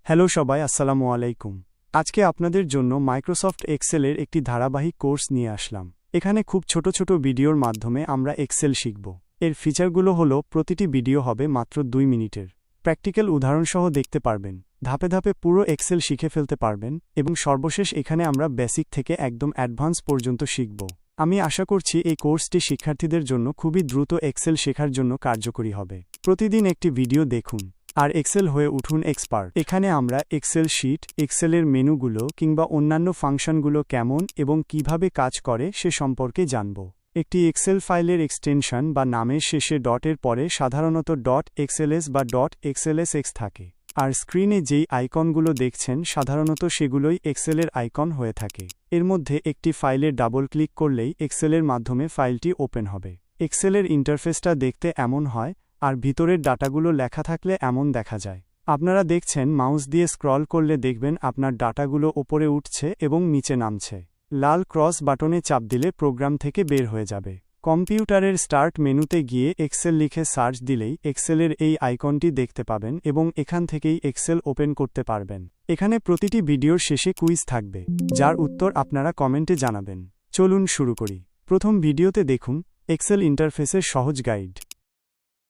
Hello সবাই, আসসালামু আলাইকুম। আজকে আপনাদের জন্য মাইক্রোসফট এক্সেলের একটি ধারাবাহিক কোর্স নিয়ে আসলাম। এখানে খুব ছোট ছোট ভিডিওর মাধ্যমে আমরা এক্সেল শিখব। এর ফিচারগুলো হলো প্রতিটি ভিডিও হবে মাত্র 2 মিনিটের। প্র্যাকটিক্যাল উদাহরণসহ দেখতে পারবেন, ধাপে ধাপে পুরো এক্সেল শিখে ফেলতে পারবেন এবং সর্বশেষ এখানে আমরা বেসিক থেকে একদম অ্যাডভান্স পর্যন্ত শিখব। আমি আশা করছি এই কোর্সটি শিক্ষার্থীদের জন্য খুবই দ্রুত এক্সেল শেখার জন্য কার্যকরী হবে। প্রতিদিন একটি ভিডিও দেখুন আর এক্সেল হয়ে উঠুন এক্সপার্ট। এখানে আমরা এক্সেল শিট, এক্সেলের মেনুগুলো কিংবা অন্যান্য ফাংশনগুলো কেমন এবং কিভাবে কাজ করে সে সম্পর্কে জানব। একটি এক্সেল ফাইলের এক্সটেনশন বা নামের শেষে ডটের পরে সাধারণত .xls বা .xlsx থাকে, আর স্ক্রিনে যেই আইকনগুলো দেখছেন সাধারণত সেগুলোই এক্সেলের আইকন হয়ে থাকে। এর মধ্যে একটি ফাইলে ডাবল ক্লিক করলেই এক্সেলের মাধ্যমে ফাইলটি ওপেন হবে। এক্সেলের ইন্টারফেসটা দেখতে এমন হয়, আর ভিতরের ডাটাগুলো লেখা থাকলে এমন দেখা যায়। আপনারা দেখছেন মাউস দিয়ে স্ক্রল করলে দেখবেন আপনার ডাটাগুলো ওপরে উঠছে এবং নিচে নামছে। লাল ক্রস বাটনে চাপ দিলে প্রোগ্রাম থেকে বের হয়ে যাবে। কম্পিউটারের স্টার্ট মেনুতে গিয়ে এক্সেল লিখে সার্চ দিলেই এক্সেলের এই আইকনটি দেখতে পাবেন এবং এখান থেকেই এক্সেল ওপেন করতে পারবেন। এখানে প্রতিটি ভিডিওর শেষে কুইজ থাকবে, যার উত্তর আপনারা কমেন্টে জানাবেন। চলুন শুরু করি। প্রথম ভিডিওতে দেখুন এক্সেল ইন্টারফেসের সহজ গাইড।